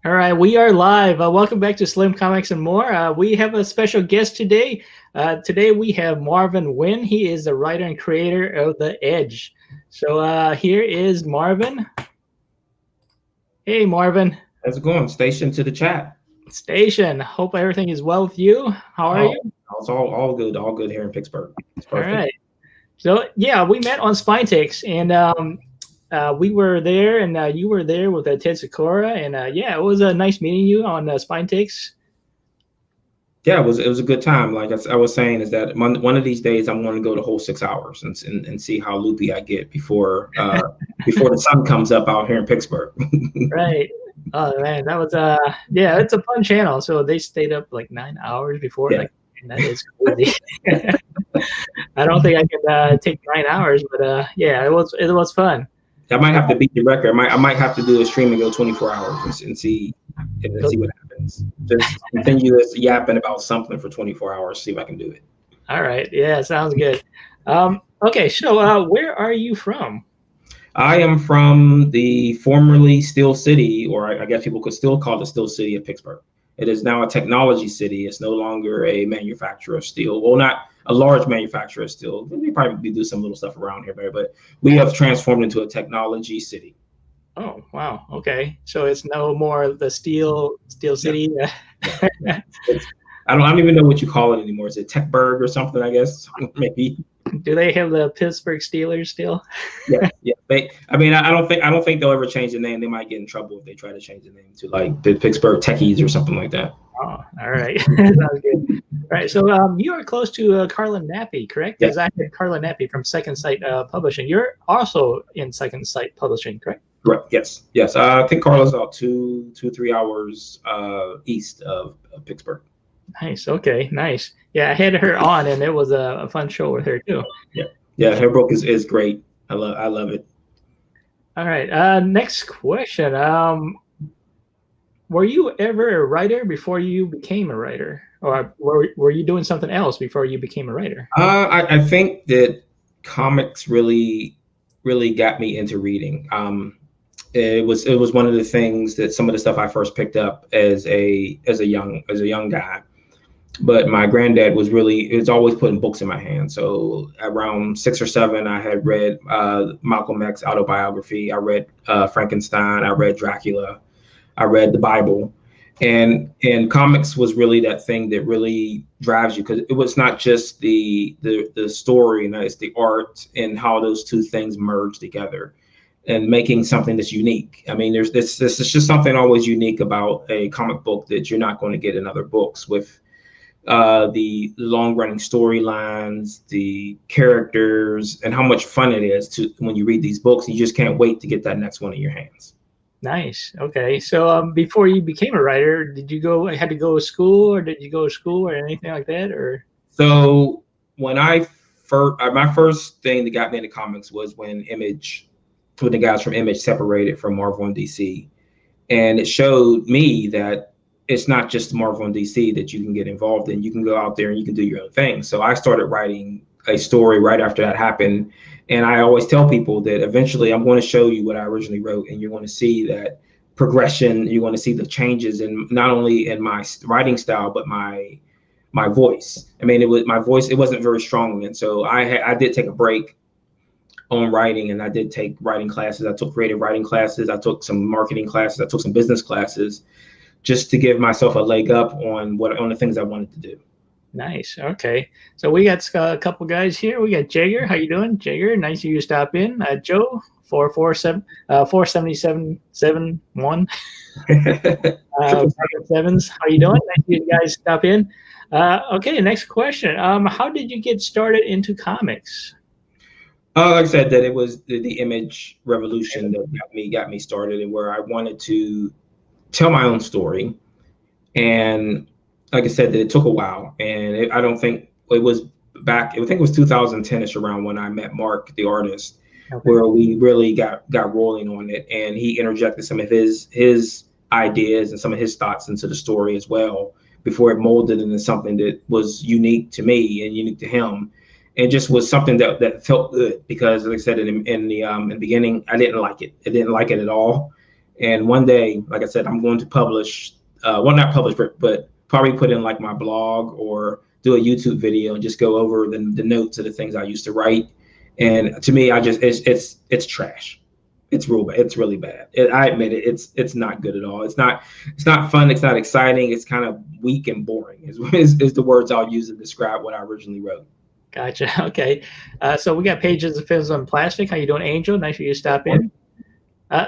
All right, we are live. Welcome back to Slim Comics and More. We have a special guest today. Today we have Marvin Wynn. He is the writer and creator of The Edge. So here is Marvin. Hey, Marvin. How's it going? Station to the chat. Station. Hope everything is well with you. How are Oh, you? it's all good here in Pittsburgh. It's All perfect. right. So yeah, we met on Spine Takes, and we were there, and you were there with Ted Sakura, and yeah, it was nice meeting you on Spine Takes. Yeah, it was a good time. Like I was saying, is that one of these days I'm going to go the whole 6 hours and see how loopy I get before the sun comes up out here in Pittsburgh. Right. Oh man, that was yeah, it's a fun channel. So they stayed up like 9 hours before. Yeah. Like, that is crazy. I don't think I could take 9 hours, but yeah, it was fun. I might have to beat the record. I might have to do a stream and go 24 hours and see what happens. Just continuous yapping about something for 24 hours. See if I can do it. All right. Yeah, sounds good. Okay, so where are you from? I am from the formerly Steel City, or I guess people could still call it Steel City of Pittsburgh. It is now a technology city. It's no longer a manufacturer of steel. Well, not a large manufacturer of steel. We probably do some little stuff around here, but we have transformed into a technology city. Oh, wow. Okay. So it's no more the Steel City. Yeah. I don't even know what you call it anymore. Is it Techburg or something, I guess? Maybe. Do they have the Pittsburgh Steelers still? Yeah. I don't think they'll ever change the name. They might get in trouble if they try to change the name to like the Pittsburgh Techies or something like that. Oh, all right. Sounds good. All right. So you are close to Carlin Nappy, correct? Because I had Carlin Nappy from Second Sight Publishing. You're also in Second Sight Publishing, correct? Right. Yes. I think Carla's about 3 hours east of Pittsburgh. Nice. Okay. Nice. Yeah, I had her on, and it was a fun show with her too. Yeah. Her book is great. I love it. All right. Next question. Were you ever a writer before you became a writer, or were you doing something else before you became a writer? I think that comics really got me into reading. It was one of the things that some of the stuff I first picked up as a young guy. But my granddad was always putting books in my hand. So around 6 or 7, I had read Malcolm X autobiography. I read Frankenstein. I read Dracula. I read the Bible. And comics was really that thing that really drives you, because it was not just the story, and it's the art and how those two things merge together and making something that's unique. I mean, there's this is just something always unique about a comic book that you're not going to get in other books, with the long running storylines, the characters, and how much fun it is when you read these books. You just can't wait to get that next one in your hands. Nice. Okay. So before you became a writer, did you had to go to school, or did you go to school or anything like that? Or so when my first thing that got me into comics was when the guys from Image separated from Marvel and DC, and it showed me that it's not just Marvel and DC that you can get involved in. You can go out there and you can do your own thing. So I started writing a story right after that happened. And I always tell people that eventually I'm going to show you what I originally wrote, and you're going to see that progression. You're going to see the changes in not only in my writing style, but my voice. I mean, my voice, it wasn't very strong. And so I did take a break on writing, and I did take writing classes. I took creative writing classes. I took some marketing classes. I took some business classes, just to give myself a leg up on the things I wanted to do. Nice. Okay. So we got a couple guys here. We got Jagger. How you doing, Jagger? Nice of you to stop in. Joe 447-477-71. Sevens. How you doing? Nice of you guys stop in. Okay. Next question. How did you get started into comics? Like I said, that it was the Image revolution that got me started, and where I wanted to tell my own story. And like I said, it took a while, and I don't think it was back. I think it was 2010ish around when I met Mark, the artist, where we really got rolling on it, and he interjected some of his ideas and some of his thoughts into the story as well, before it molded into something that was unique to me and unique to him. It just was something that felt good, because like I said, in the beginning, I didn't like it. I didn't like it at all. And one day, like I said, I'm going to publish, well, not publish, but probably put in like my blog or do a YouTube video and just go over the notes of the things I used to write. And to me, it's trash. It's real bad. It's really bad. I admit it. It's not good at all. It's not fun. It's not exciting. It's kind of weak and boring. Is the words I'll use to describe what I originally wrote. Gotcha. Okay. So we got pages of films on plastic. How you doing, Angel? Nice for you to stop in.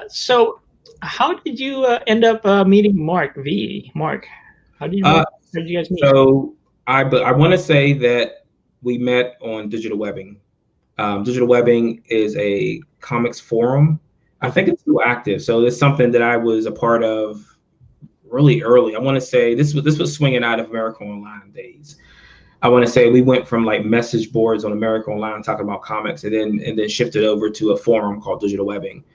So how did you end up meeting Mark V? Mark, how did you guys meet? So I want to say that we met on Digital Webbing. Digital Webbing is a comics forum. I think it's still active. So it's something that I was a part of really early. I want to say this was swinging out of America Online days. I want to say we went from like message boards on America Online talking about comics, and then shifted over to a forum called Digital Webbing.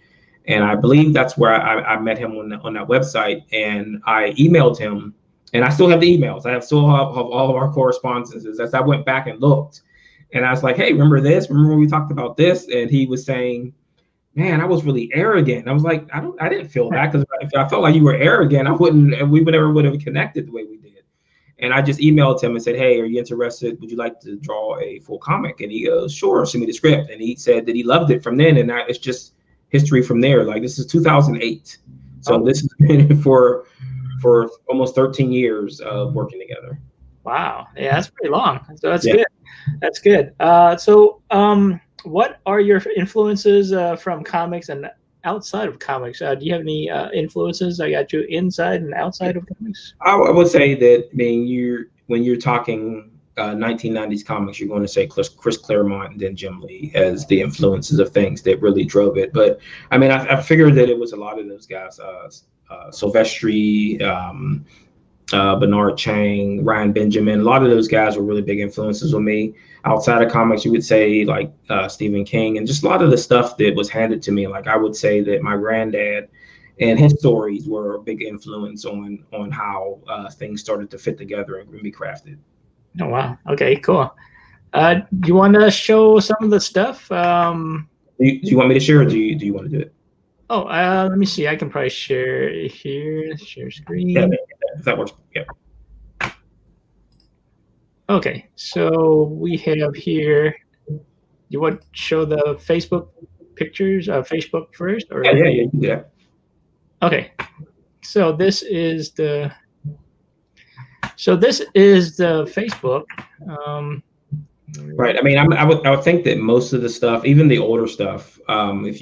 And I believe that's where I met him on that website. And I emailed him, and I still have the emails. I still have all of our correspondences. As I went back and looked, and I was like, "Hey, remember this? Remember when we talked about this?" And he was saying, "Man, I was really arrogant." I was like, I didn't feel that, because if I felt like you were arrogant, we never would have connected the way we did. And I just emailed him and said, "Hey, are you interested? Would you like to draw a full comic?" And he goes, "Sure, send me the script." And he said that he loved it from then, and it's just history from there. Like, this is 2008, so this has been for almost 13 years of working together. Wow, yeah, that's pretty long. So that's good. That's good. So what are your influences from comics and outside of comics? Do you have any influences that got you inside and outside of comics? I would say that, I mean, when you're talking 1990s comics, you're going to say Chris Claremont and then Jim Lee as the influences of things that really drove it. But I mean, I figured that it was a lot of those guys, Silvestri, Bernard Chang, Ryan Benjamin. A lot of those guys were really big influences on me. Outside of comics, you would say like Stephen King, and just a lot of the stuff that was handed to me. Like, I would say that my granddad and his stories were a big influence on how things started to fit together and be crafted. Oh, wow. Okay, cool. Do you want to show some of the stuff? Do you want me to share, or do you want to do it? Oh, let me see. I can probably share here. Share screen. Yeah, if that works. Yeah. Okay, so we have here. You want to show the Facebook pictures? Facebook first, or yeah, you can do that. Okay, so this is the Facebook. Right. I mean, I would think that most of the stuff, even the older stuff, if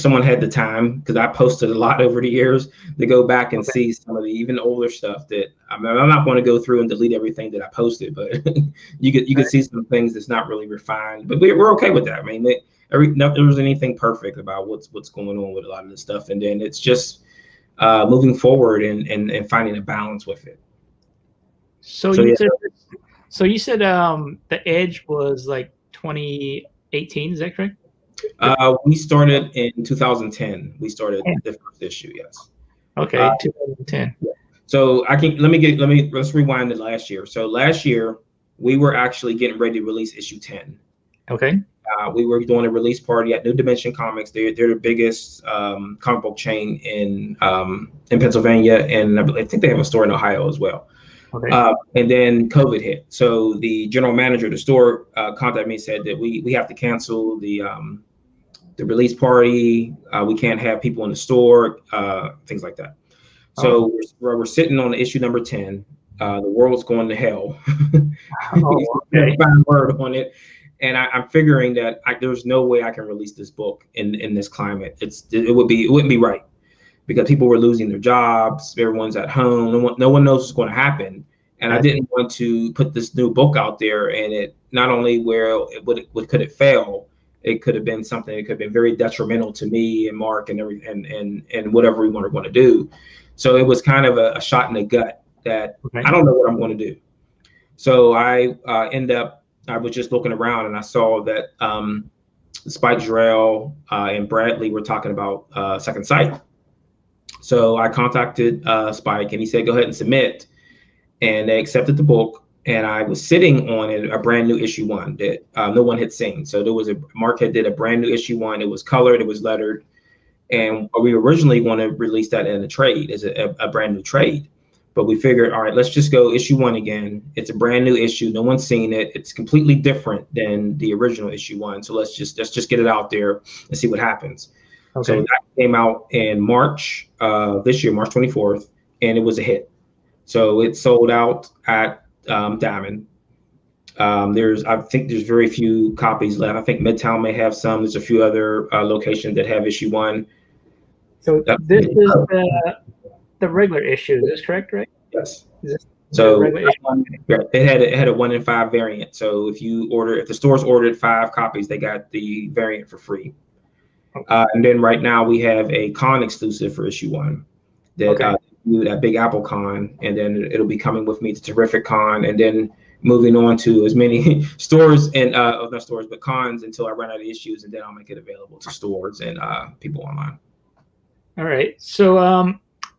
someone had the time, because I posted a lot over the years, to go back and see some of the even older stuff that, I mean, I'm not going to go through and delete everything that I posted, but you could see some things that's not really refined, but we're okay with that. I mean, there was anything perfect about what's going on with a lot of this stuff, and then it's just moving forward and finding a balance with it. So you said the Edge was like 2018, is that correct? We started in 2010. We started the first issue, yes. Okay, 2010. So let's rewind to last year. So last year we were actually getting ready to release issue 10. Okay. We were doing a release party at New Dimension Comics. They're the biggest comic book chain in Pennsylvania, and I think they have a store in Ohio as well. Okay. And then COVID hit. So the general manager of the store contacted me and said that we have to cancel the release party. We can't have people in the store, things like that. So we're sitting on issue number 10. The world's going to hell. Okay. Find word on it. And I'm figuring that there's no way I can release this book in this climate. It wouldn't be right, because people were losing their jobs. Everyone's at home. No one knows what's going to happen. And I didn't want to put this new book out there, and it not only could it fail, it could have been something that could have been very detrimental to me and Mark and and whatever we were going to do. So it was kind of a shot in the gut that I don't know what I'm going to do. So I was just looking around, and I saw that Spike Jarrell and Bradley were talking about Second Sight. So I contacted Spike, and he said, go ahead and submit. And they accepted the book. And I was sitting on a brand new issue 1 that no one had seen. So Mark had did a brand new issue 1. It was colored, it was lettered. And we originally want to release that in a trade, as a brand new trade. But we figured, all right, let's just go issue 1 again. It's a brand new issue. No one's seen it. It's completely different than the original issue 1. So let's just get it out there and see what happens. Okay. So that came out in March this year, March 24th, and it was a hit. So it sold out at Diamond. I think there's very few copies left. I think Midtown may have some. There's a few other locations that have issue 1. So this is the regular issue. Is this correct, right? Yes. So it had a 1 in 5 variant. So if the stores ordered 5 copies, they got the variant for free. Okay. And then right now we have a con exclusive for issue 1 that that Big Apple Con, and then it'll be coming with me to Terrific Con, and then moving on to as many stores and not stores, but cons until I run out of issues, and then I'll make it available to stores and people online. All right. So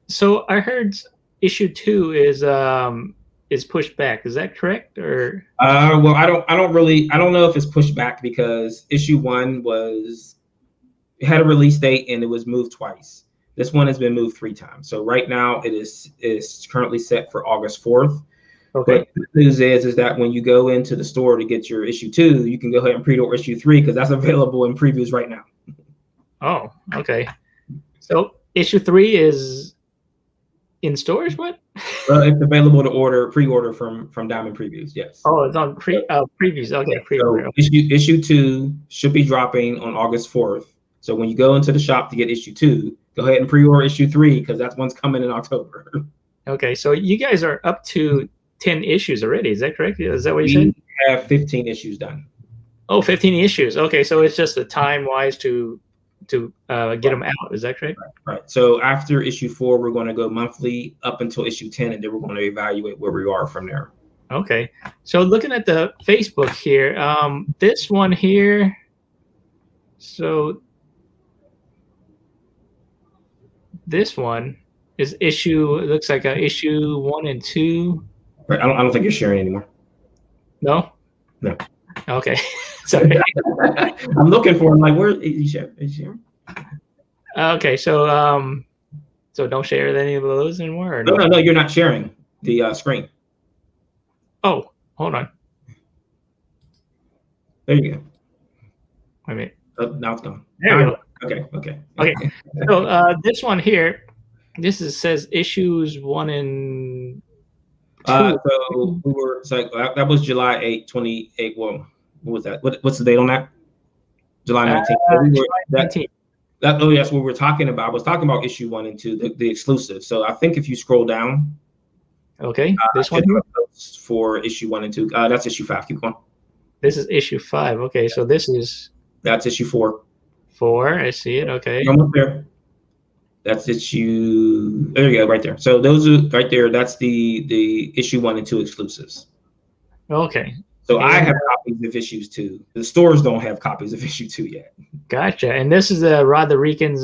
so I heard issue 2 is pushed back. Is that correct? Or well, I don't know if it's pushed back, because issue 1 had a release date and it was moved twice. This one has been moved 3 times. So right now it is currently set for August 4th. Okay. But the news is that when you go into the store to get your issue 2, you can go ahead and pre-order issue 3, because that's available in previews right now. Oh, okay. So issue 3 is in stores? What? Well, it's available to pre-order from Diamond Previews. Yes. Oh, it's on previews. Okay. Yeah. So issue 2 should be dropping on August 4th. So when you go into the shop to get issue 2, go ahead and pre-order issue 3, because that's one's coming in October. Okay, so you guys are up to 10 issues already. Is that correct? Is that what you said? We have 15 issues done. Oh, 15 issues. Okay, so it's just the time-wise to get them out. Is that correct? Right. So after issue 4, we're going to go monthly up until issue 10, and then we're going to evaluate where we are from there. Okay. So looking at the Facebook here, this one here, so this one is issue, it looks like issue 1 and 2. Right. I don't think you're sharing anymore. No? No. Okay. Sorry. I'm looking for him. Like, where is he sharing? Okay. So so don't share any of those anymore? Or no, you're not sharing the screen. Oh, hold on. There you go. Wait a minute. Now it's gone. There we go. Okay. So this one here, says issues 1 and 2. So we were, that was July 8, 28. Well, what was that? What's the date on that? July 19th. July 19th. That's what we're talking about. I was talking about issue 1 and 2, the exclusive. So I think if you scroll down. Okay. This one for issue 1 and 2. That's issue 5. Keep going. This is issue 5. Okay. So that's issue 4. 4. I see it. Okay. Almost there. That's issue. There you go, right there. So those are right there. That's the issue 1 and 2 exclusives. Okay. So I have copies of issues 2. The stores don't have copies of issue 2 yet. Gotcha. And this is the Rod the Rican's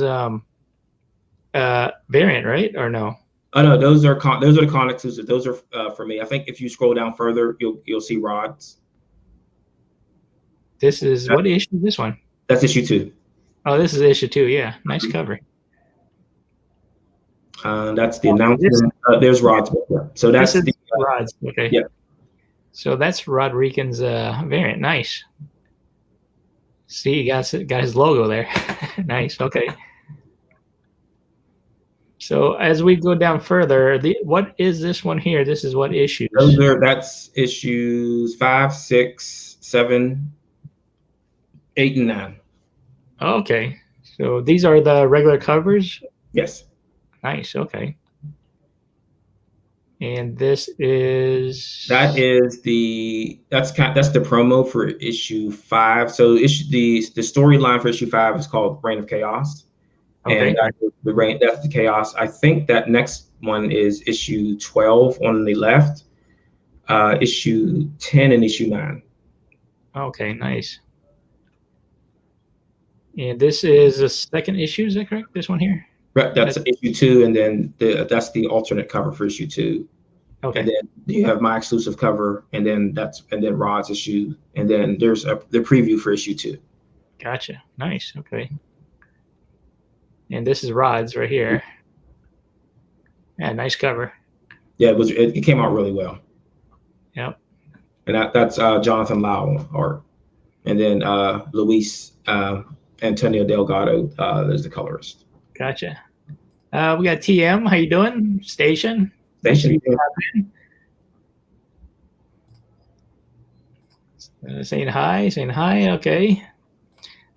variant, right? Or no? Oh no, those are the con exclusives. Those are for me. I think if you scroll down further, you'll see Rod's. This is what issue is this one? That's issue 2. Oh, this is issue 2. Yeah, nice cover. That's the announcement. There's Rod's. So that's the Rod's. Okay. Yeah. So that's Rod Rican's variant. Nice. See, he got his logo there. Nice. Okay. So as we go down further, what is this one here? This is what issues? That's issues 5, 6, 7, 8, and 9. Okay. So these are the regular covers? Yes. Nice. Okay. And this is that's the promo for issue 5. So the storyline for issue 5 is called Reign of Chaos. Okay. And that's the chaos. I think that next one is issue 12 on the left, issue 10 and issue 9. Okay, nice. And this is the second issue, is that correct? This one here? Right, that's issue 2, and then that's the alternate cover for issue 2. Okay. And then you have my exclusive cover, and then Rod's issue, and then there's the preview for issue 2. Gotcha. Nice. Okay. And this is Rod's right here. Yeah, nice cover. Yeah, it came out really well. Yep. And that's Jonathan Lau art. And then Luis Antonio Delgado is the colorist. Gotcha. We got TM. How you doing? Station. Station. Saying hi. Saying hi. Okay.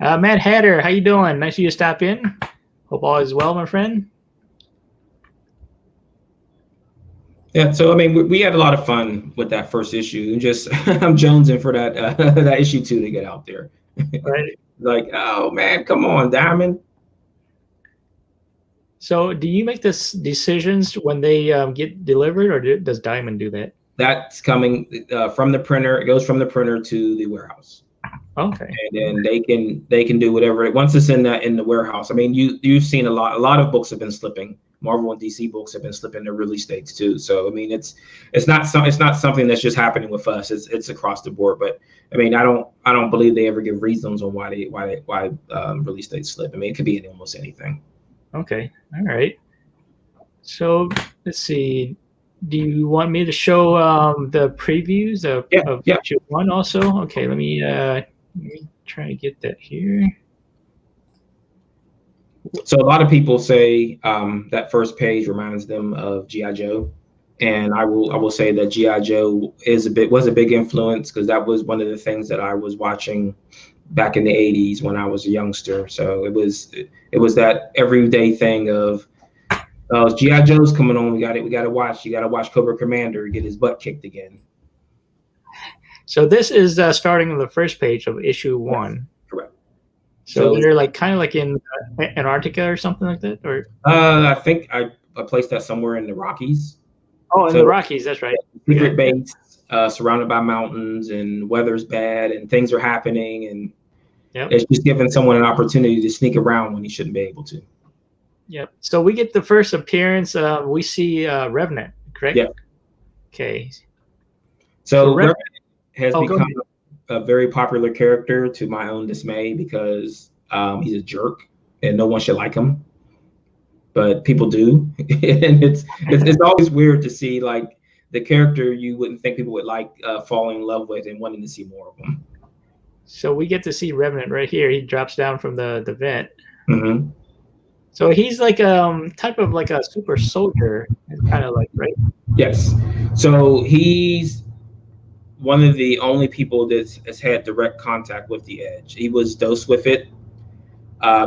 Matt Hatter. How you doing? Nice of you to stop in. Hope all is well, my friend. Yeah, so I mean, we had a lot of fun with that first issue, and just I'm jonesing for that that issue 2 to get out there. Right. Like, oh man, come on, Diamond. So, do you make this decisions when they get delivered, or does Diamond do that? That's coming from the printer. It goes from the printer to the warehouse. Okay. And then they can do whatever once it's in the warehouse. I mean, you've seen a lot of books have been slipping. Marvel and DC books have been slipping their release dates too. So I mean, it's not something that's just happening with us. It's across the board. But I mean, I don't believe they ever give reasons on why release dates slip. I mean, it could be almost anything. Okay. All right. So let's see. Do you want me to show the previews of issue 1 also? Okay. Let me try to get that here. So a lot of people say that first page reminds them of G.I. Joe, and I will say that G.I. Joe was a big influence because that was one of the things that I was watching back in the 80s when I was a youngster. So it was that everyday thing of G.I. Joe's coming on. We got to watch. You got to watch Cobra Commander get his butt kicked again. So this is starting on the first page of issue 1. Correct. So they're like kind of like in Antarctica or something like that, or I think I placed that somewhere in the Rockies. Oh, in the Rockies, that's right. Secret base, surrounded by mountains, and weather's bad, and things are happening, and it's just giving someone an opportunity to sneak around when he shouldn't be able to. Yep. So we get the first appearance. We see Revenant, correct? Yeah. Okay. So Revenant has become a very popular character to my own dismay because he's a jerk and no one should like him, but people do. And it's always weird to see like the character you wouldn't think people would like falling in love with and wanting to see more of them. So we get to see Revenant right here. He drops down from the vent. Mm-hmm. So he's like type of like a super soldier, kind of like, right? Yes. So he's one of the only people that has had direct contact with the Edge. He was dosed with it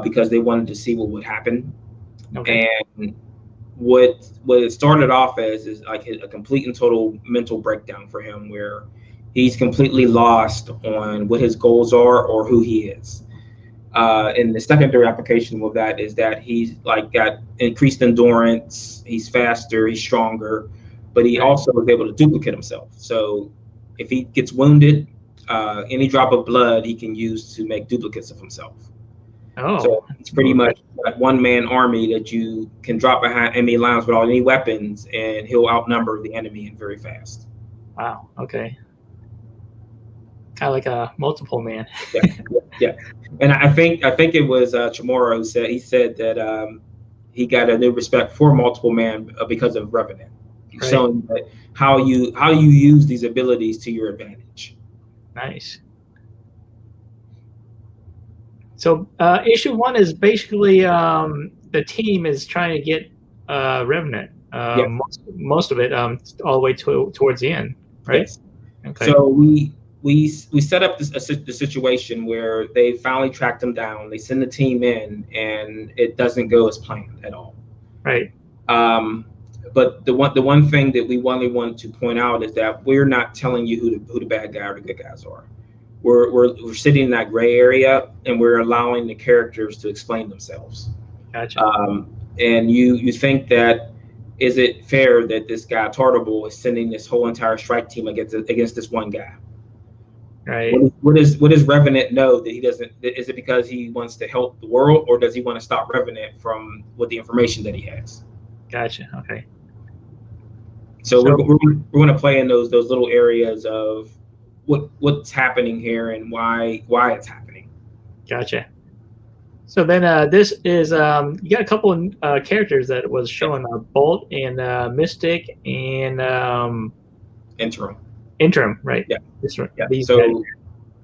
because they wanted to see what would happen. Okay. And what it started off as is like a complete and total mental breakdown for him, where he's completely lost on what his goals are or who he is. And the secondary application of that is that he's like got increased endurance, he's faster, he's stronger, but he also is able to duplicate himself. So if he gets wounded, any drop of blood he can use to make duplicates of himself. Oh, so it's pretty much that one-man army that you can drop behind enemy lines without any weapons, and he'll outnumber the enemy and very fast. Wow. Okay. Kind of like a multiple man. Yeah. And I think it was Chamorro who said that he got a new respect for multiple man because of Revenant, showing that how you use these abilities to your advantage. Nice. So issue 1 is basically the team is trying to get Revenant. Most of it all the way towards the end, right? Yes. Okay. So we set up the situation where they finally tracked him down. They send the team in, and it doesn't go as planned at all. Right. But the one thing that we want to point out is that we're not telling you who the bad guy or the good guys are. We're sitting in that gray area, and we're allowing the characters to explain themselves. Gotcha. And you think that, is it fair that this guy Tartable is sending this whole entire strike team against this one guy? Right. What does Revenant know that he doesn't? Is it because he wants to help the world, or does he want to stop Revenant from with the information that he has? Gotcha. Okay. So we're going to play in those little areas of what's happening here and why it's happening. Gotcha. So then this is you got a couple of characters that was showing Bolt and Mystic and Interim. Interim, right? Yeah. Yeah. These guys. So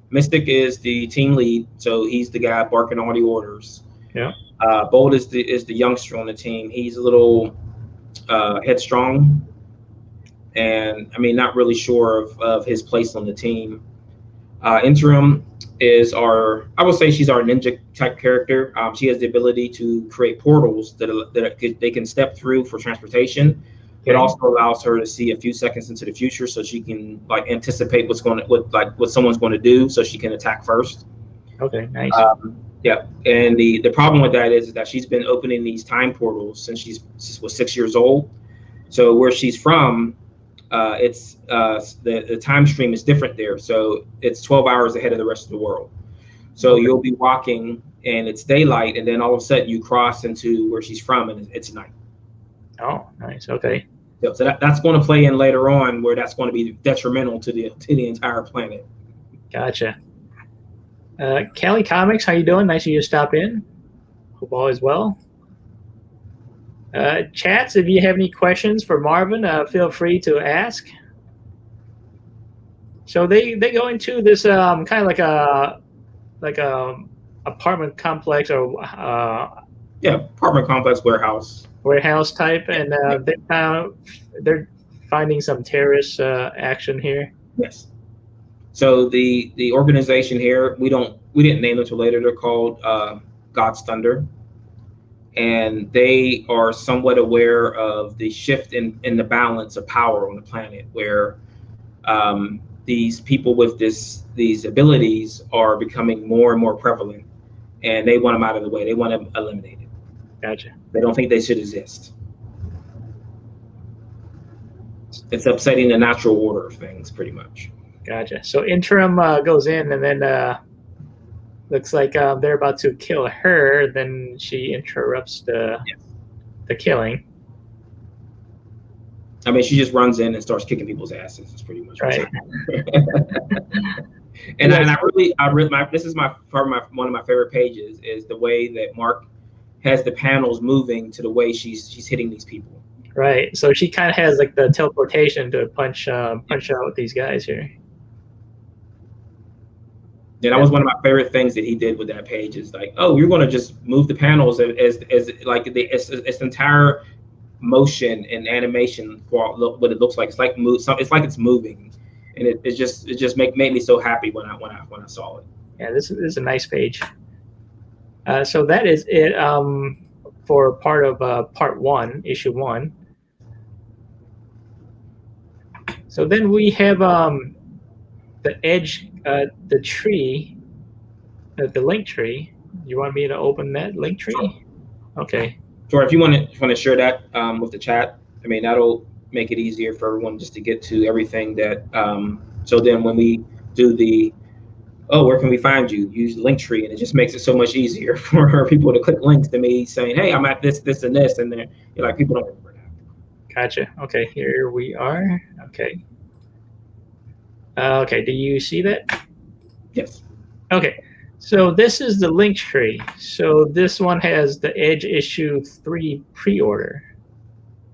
Mystic is the team lead, so he's the guy barking all the orders. Yeah. Bolt is the youngster on the team. He's a little headstrong, and I mean, not really sure of his place on the team. Interim is I would say she's our ninja type character. She has the ability to create portals that they can step through for transportation. It also allows her to see a few seconds into the future, so she can like anticipate what someone's going to do, so she can attack first. Okay, nice. Yeah, and the problem with that is that she's been opening these time portals since she was 6 years old. So where she's from, it's the time stream is different there. So it's 12 hours ahead of the rest of the world. So you'll be walking and it's daylight, and then all of a sudden you cross into where she's from and it's night. Oh, nice. Okay. So that's going to play in later on, where that's going to be detrimental to the entire planet. Gotcha. Kelly Comics, how you doing? Nice of you to stop in. Hope all is well. Chats, if you have any questions for Marvin, feel free to ask. So they go into this kind of like a apartment complex or apartment complex warehouse type, and they're finding some terrorist action here. Yes. So the organization here, we didn't name them till later. They're called God's Thunder, and they are somewhat aware of the shift in the balance of power on the planet, where these people with these abilities are becoming more and more prevalent, and they want them out of the way. They want them eliminated. Gotcha. They don't think they should exist. It's upsetting the natural order of things, pretty much. Gotcha. So Interim goes in, and then looks like they're about to kill her. Then she interrupts the killing. I mean, she just runs in and starts kicking people's asses. It's pretty much right. And this is one of my favorite pages, is the way that Mark has the panels moving to the way she's hitting these people. Right. So she kind of has like the teleportation to punch out with these guys here. Yeah, that was one of my favorite things that he did with that page, is like, oh, you're going to just move the panels as like it's entire motion and animation for what it looks like. It's like it's moving, and it just made me so happy when I saw it. Yeah, this is a nice page. So that is it for part of part 1, issue 1. So then we have the edge, the tree, the link tree. You want me to open that link tree? Sure. Okay. Sure. If you want to share that with the chat, I mean, that'll make it easier for everyone just to get to everything that. So then when we do where can we find you? Use the link tree, and it just makes it so much easier for people to click links to me saying, hey, I'm at this, and this, and then you're like, people don't remember that. Gotcha. Okay, here we are. Okay. Okay, do you see that? Yes. Okay, so this is the link tree. So this one has the Edge issue 3 pre-order.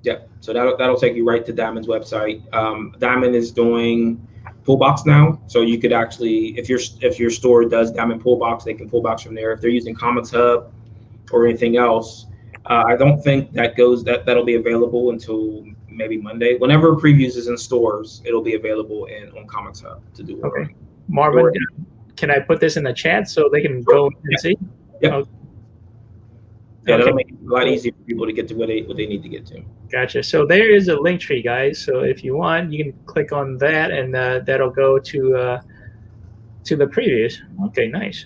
Yeah, so that'll take you right to Diamond's website. Diamond is doing pull box now, so you could actually, if your store does Diamond pull box, they can pull box from there. If they're using Comics Hub or anything else, I don't think that'll be available until maybe Monday. Whenever previews is in stores, it'll be available on Comics Hub to do. Okay, Marvin, can I put this in the chat so they can go and see? Yeah. Okay. Yeah, that'll make it a lot easier for people to get to what they need to get to. Gotcha. So there is a link tree, guys. So if you want, you can click on that, and that'll go to the previews. Okay, nice.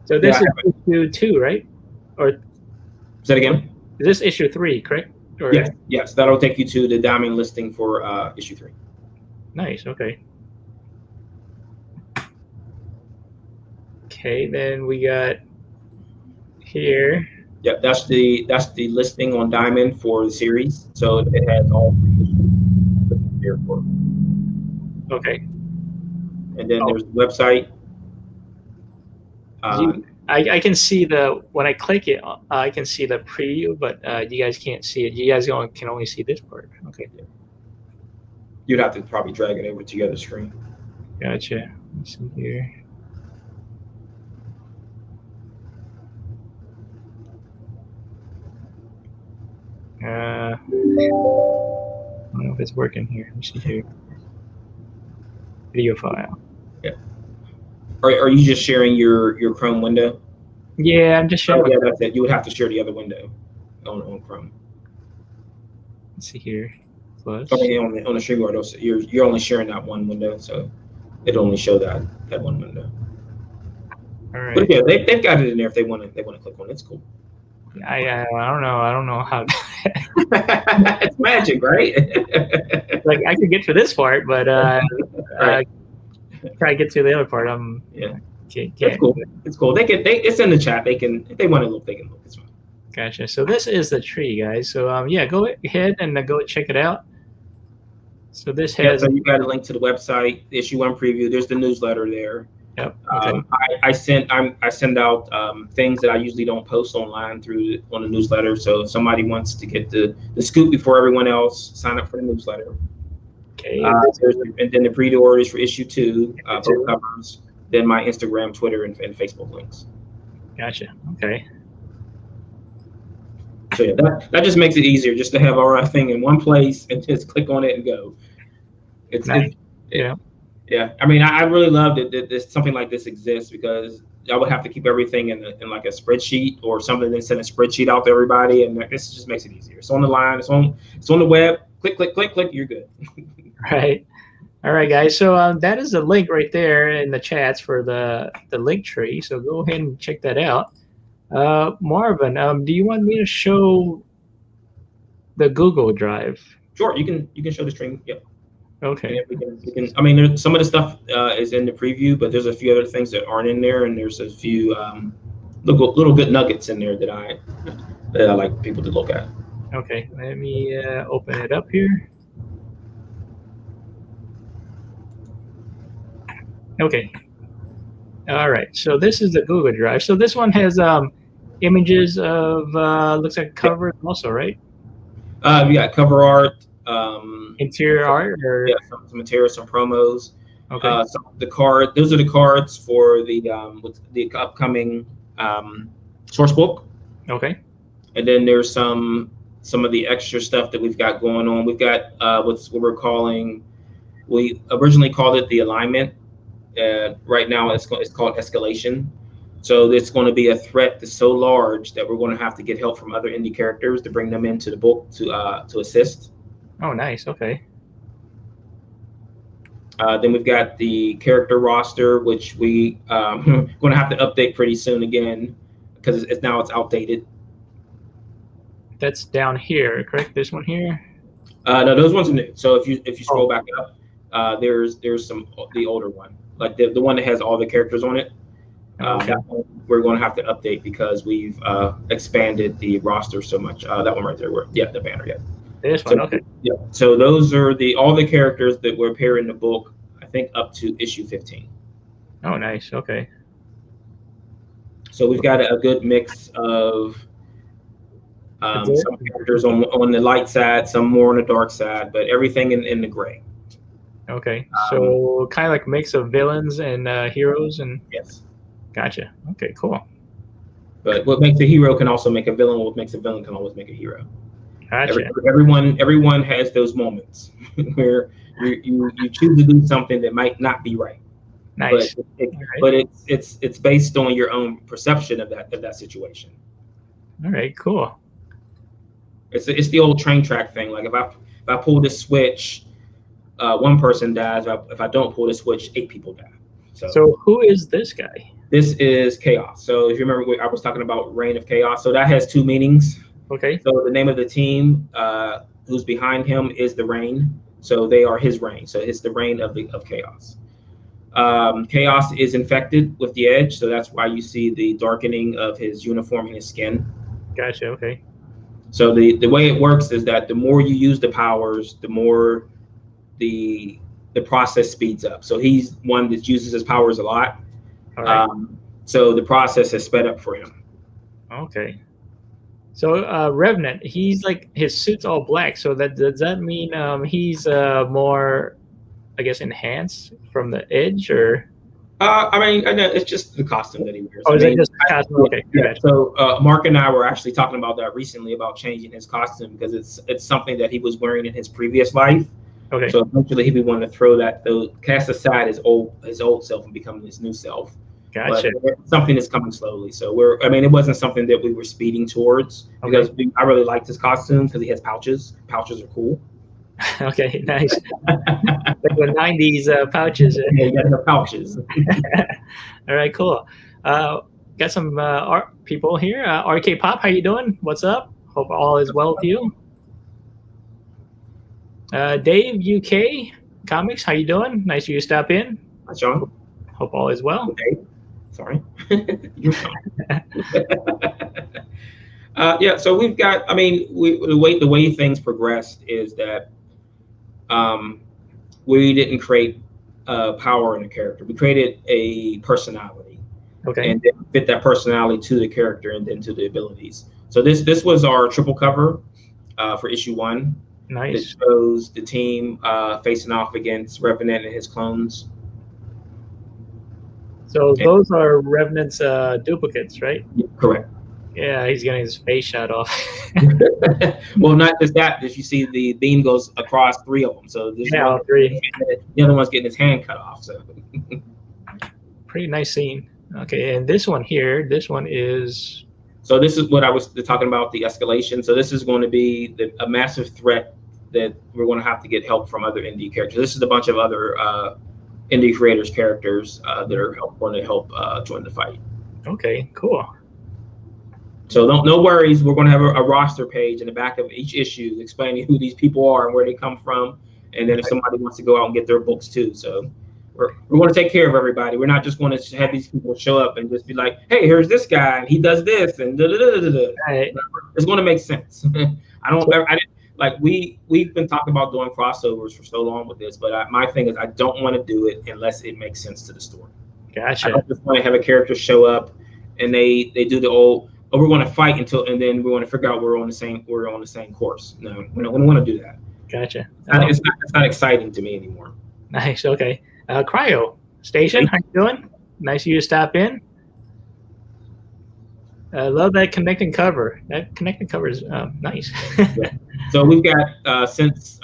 So this is issue 2, right? Or say that again? Is this issue 3, correct? Or, yes. That'll take you to the Diamond listing for issue 3. Nice. Okay. Okay, then we got here. Yep, that's the listing on Diamond for the series. So it has all 3 issues there for. Okay. And then there's the website. I can see when I click it, I can see the preview, but you guys can't see it. You guys can only see this part. Okay. You'd have to probably drag it over to your other screen. Gotcha. Let's see here. I don't know if it's working here. Let me see here. Video file. Yeah. Are you just sharing your Chrome window? Yeah, I'm just showing. Yeah, that's it. You would have to share the other window on Chrome. Let's see here. Plus. Okay, on the StreamYard, you're only sharing that one window, so it'll only show that one window. All right. But yeah, they've got it in there if they want to click on it. It's cool. I don't know how. It's magic, right? Like I could get to this part, but right. try to get to the other part. Yeah. Can't. It's cool. It's cool. It's in the chat. They can, if they want to look, they can look. It's fine. Gotcha. So this is the tree, guys. So yeah, go ahead and go check it out. So this has. Yeah, so you got a link to the website, the issue 1 preview. There's the newsletter there. Yep. Okay. I send out things that I usually don't post online on the newsletter. So if somebody wants to get the scoop before everyone else, sign up for the newsletter. Okay. And then the pre-orders for issue 2, both covers. Then my Instagram, Twitter, and Facebook links. Gotcha. Okay. So yeah, that just makes it easier just to have everything in one place and just click on it and go. It's nice. Yeah. Yeah, I mean, I really love that something like this exists, because I would have to keep everything in like a spreadsheet or something, then send a spreadsheet out to everybody, and this just makes it easier. It's on the line, it's on the web. Click, click, click, click. You're good. Right. All right, guys. So that is the link right there in the chats for the link tree. So go ahead and check that out. Marvin, do you want me to show the Google Drive? Sure, you can show the stream. Yep. Okay. We can. I mean, some of the stuff is in the preview, but there's a few other things that aren't in there, and there's a few little good nuggets in there that I like people to look at. Okay, let me open it up here. Okay. All right. So this is the Google Drive. So this one has images of looks like cover also, right? We got cover art. Interior art, or yeah, some material, some promos. Okay. Those are the cards for the upcoming source book. Okay. And then there's some of the extra stuff that we've got going on. We've got what we're calling. We originally called it the alignment. Right now it's called escalation. So it's going to be a threat that's so large that we're going to have to get help from other indie characters to bring them into the book to assist. Oh, nice. Okay. Then we've got the character roster, which we going to have to update pretty soon again, because it's outdated. That's down here, correct? This one here. No, those ones are new. So if you scroll back up, there's the older one, like the one that has all the characters on it. Okay. That one we're going to have to update because we've expanded the roster so much. That one right there, the banner, yeah. This one, okay. Yeah. So those are all the characters that will appear in the book, I think up to issue 15. Oh, nice. Okay. So we've got a good mix of some characters on the light side, some more on the dark side, but everything in the gray. Okay. So kind of like mix of villains and heroes, and yes. Gotcha. Okay, cool. But what makes a hero can also make a villain. What makes a villain can always make a hero. Gotcha. Everyone has those moments where you choose to do something that might not be right. Nice. But it's based on your own perception of that situation. All right, cool. It's the old train track thing. Like if I pull this switch, one person dies. If I don't pull the switch, 8 people die. So who is this guy? This is Chaos. So if you remember, I was talking about Reign of Chaos. So that has 2 meanings. Okay. So the name of the team who's behind him is the Reign. So they are his reign. So it's the reign of Chaos. Chaos is infected with the Edge, so that's why you see the darkening of his uniform and his skin. Gotcha. Okay. So the way it works is that the more you use the powers, the more the process speeds up. So he's one that uses his powers a lot. All right. So the process has sped up for him. Okay. So Revenant, he's like his suit's all black. So that does that mean he's more, I guess, enhanced from the Edge, or? I mean, I know it's just the costume that he wears. Oh, I is that mean, just the costume? Okay, yeah. gotcha. So Mark and I were actually talking about that recently about changing his costume because it's something that he was wearing in his previous life. Okay, So eventually he'd be wanting to throw that, cast aside his old self and become his new self. But gotcha. something is coming slowly. So I mean, it wasn't something that we were speeding towards because Okay. I really liked his costume because he has pouches. Pouches are cool. Okay, nice. Like the '90s pouches. Yeah, you got the pouches. All right, cool. Got some art people here. RK Pop, how you doing? What's up? Hope all is well with you. Dave UK Comics, how you doing? Nice of you to stop in. Hi, Sean. Hope all is well. Okay. Sorry. You're fine. Yeah, so we've got. I mean, the way things progressed is that we didn't create power in a character. We created a personality, Okay. and then fit that personality to the character and then to the abilities. So this was our triple cover for issue 1. Nice. It shows the team facing off against Revenant and his clones. So those are Revenant's duplicates, right? Correct. Yeah, he's getting his face shot off. Well, not just that. As you see, the beam goes across 3 of them. So this all 3. The other one's getting his hand cut off. So pretty nice scene. Okay, and this one here, this one is. So this is what I was talking about, the escalation. So this is going to be a massive threat that we're going to have to get help from other indie characters. This is a bunch of other indie creators characters that are going to help join the fight. Okay, cool. So no worries. We're going to have a roster page in the back of each issue explaining who these people are and where they come from. And then if somebody wants to go out and get their books too. So we're going to take care of everybody. We're not just going to have these people show up and just be like, hey, here's this guy and he does this and da da da da da. Right. It's going to make sense. We've been talking about doing crossovers for so long with this, but my thing is I don't want to do it unless it makes sense to the story. Gotcha. I don't just want to have a character show up and they do the old, oh, we're going to fight and then we're going to figure out we're on the same course. No, we don't want to do that. Gotcha. It's not exciting to me anymore. Nice. Okay. Cryo Station, how you doing? Nice of you to stop in. I love that connecting cover. That connecting cover is nice. Yeah. So we've got since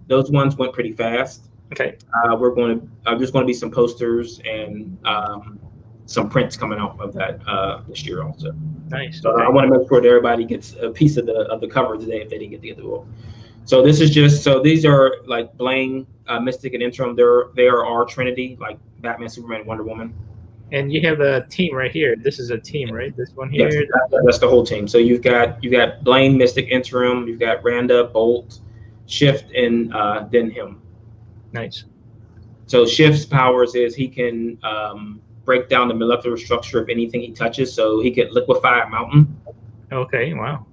those ones went pretty fast. Okay. There's going to be some posters and some prints coming out of that this year also. Nice. So okay. I want to make sure that everybody gets a piece of the cover today if they didn't get the book. So this is these are like Blaine, Mystic, and Interim. They are our Trinity, like Batman, Superman, and Wonder Woman. And you have a team right here. This is a team, right? This one here. Yes, that's the whole team. So you've got Blaine, Mystic, Interim. You've got Randa, Bolt, Shift, and then him. Nice. So Shift's powers is he can break down the molecular structure of anything he touches. So he could liquefy a mountain. Okay. Wow.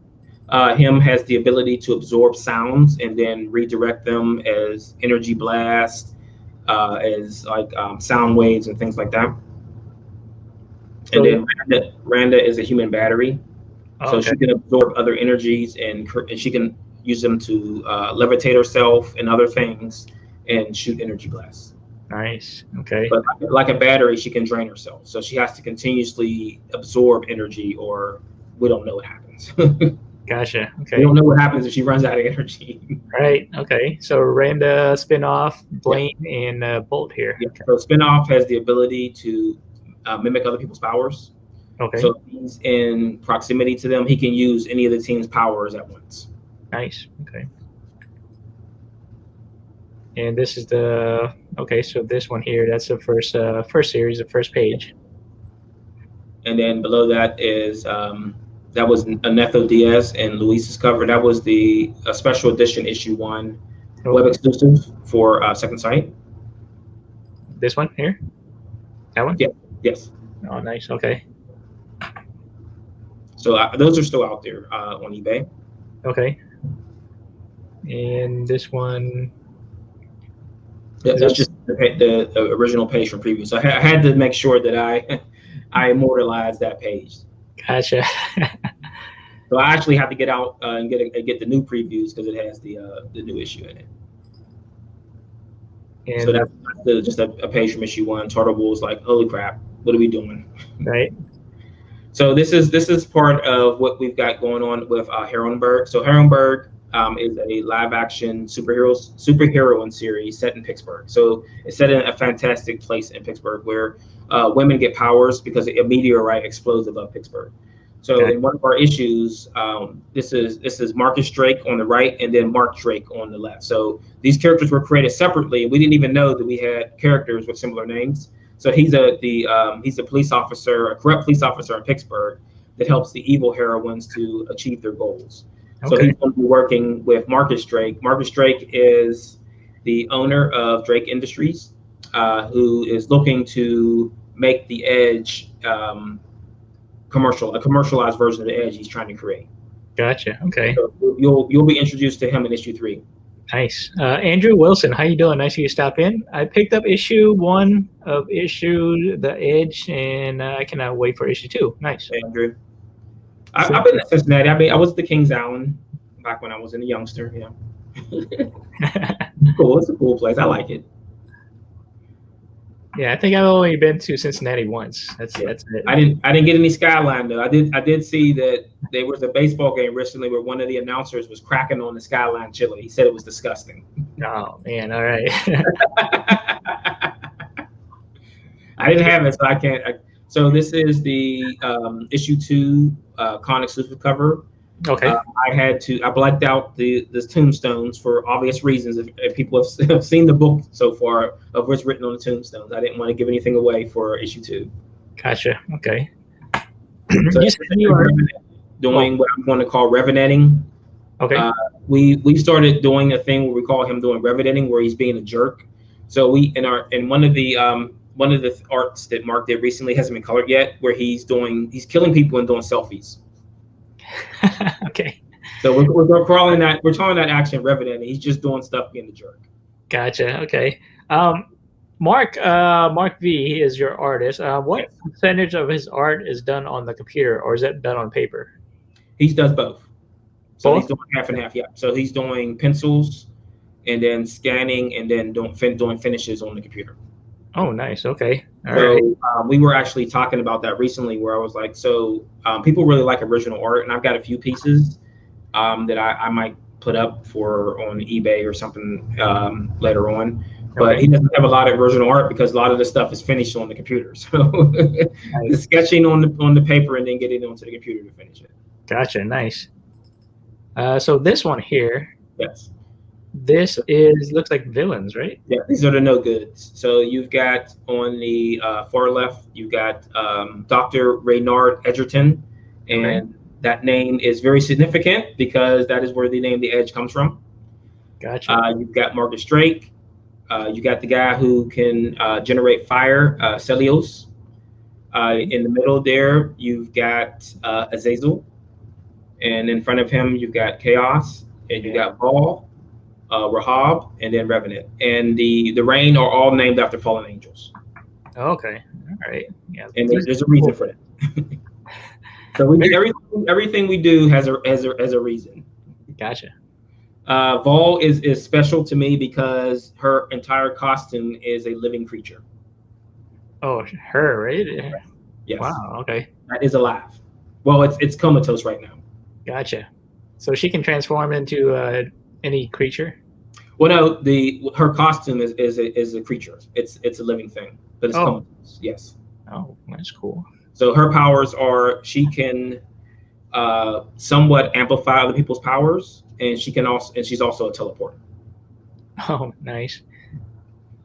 Him has the ability to absorb sounds and then redirect them as energy blast, as like sound waves and things like that. And then Randa is a human battery, so she can absorb other energies and she can use them to levitate herself and other things and shoot energy blasts. Nice. Okay. But like a battery, she can drain herself, so she has to continuously absorb energy, or we don't know what happens. Gotcha. Okay. We don't know what happens if she runs out of energy. Right. Okay. So Randa, spinoff, Blaine, and Bolt here. Yeah. Okay. So spinoff has the ability to mimic other people's powers. Okay. So if he's in proximity to them, he can use any of the team's powers at once. Nice. Okay. And this is so this one here, that's the first series, the first page. And then below that is that was Netho Diaz and Luis's cover. That was the special edition issue 1 web exclusive for Second Sight. This one here? That one? Yeah. Yes. Oh, nice. Okay. So those are still out there on eBay. Okay. And this one. That's just the original page from preview. So I had to make sure that I immortalized that page. Gotcha. So I actually have to get out and get the new previews because it has the new issue in it. And so that's just a page from issue 1. Turtle Bull's like, holy crap, what are we doing? Right. So this is part of what we've got going on with Herrenberg. So Herrenberg is a live action superheroine series set in Pittsburgh. So it's set in a fantastic place in Pittsburgh where women get powers because a meteorite explodes above Pittsburgh. So in one of our issues, this is Marcus Drake on the right and then Mark Drake on the left. So these characters were created separately. We didn't even know that we had characters with similar names. So he's a police officer, a corrupt police officer in Pittsburgh that helps the evil heroines to achieve their goals. So he's going to be working with Marcus Drake. Marcus Drake is the owner of Drake Industries, who is looking to make the Edge a commercialized version of the Edge he's trying to create. Gotcha. Okay. So you'll be introduced to him in issue 3. Nice. Andrew Wilson, how you doing? Nice of you to stop in. I picked up issue 1 of The Edge, and I cannot wait for issue 2. Nice. Hey, Andrew. I've been in Cincinnati. I was at the Kings Island back when I was a youngster. Cool. It's a cool place. I like it. Yeah, I think I've only been to Cincinnati once. That's it. I didn't get any skyline though. I did see that there was a baseball game recently where one of the announcers was cracking on the skyline chili. He said it was disgusting. Oh man, all right. I didn't have it, so I can't. So this is the issue 2 con exclusive cover. Okay. I blacked out the tombstones for obvious reasons. If people have seen the book so far of what's written on the tombstones, I didn't want to give anything away for issue 2. Gotcha. Okay. So you are doing what I'm going to call revenanting. Okay. We started doing a thing where we call him doing revenanting, where he's being a jerk. So we in one of the arts that Mark did recently hasn't been colored yet, where he's killing people and doing selfies. Okay. So we're calling that action revenant. He's just doing stuff being a jerk. Gotcha. Okay. Mark V is your artist. What percentage of his art is done on the computer, or is that done on paper? He does both. So he's doing half and half. Yeah. So he's doing pencils, and then scanning, and then doing finishes on the computer. Oh, nice. Okay. All right. We were actually talking about that recently, where I was like, people really like original art, and I've got a few pieces that I might put up on eBay or something later on. But he doesn't have a lot of original art because a lot of the stuff is finished on the computer. So the sketching on the paper and then getting it onto the computer to finish it. Gotcha. Nice. So this one here. Yes. This looks like villains, right? Yeah, these are the no goods. So you've got on the far left, you've got Dr. Reynard Edgerton, and that name is very significant because that is where the name The Edge comes from. Gotcha. You've got Marcus Drake. You got the guy who can generate fire, Celios. In the middle there, you've got Azazel, and in front of him, you've got Chaos, and you got Baal. Rahab, and then Revenant, and the Rain are all named after fallen angels. Okay, all right, yeah. And there's a reason for that. So we do everything we do has a reason. Gotcha. Vol is special to me because her entire costume is a living creature. Oh, her, right? Yes. Wow. Okay. That is alive. Well, it's comatose right now. Gotcha. So she can transform into any creature. Well, no, her costume is a creature. It's a living thing, but it's comatose. Yes. Oh, that's cool. So her powers are she can somewhat amplify other people's powers, and she's also a teleporter. Oh, nice.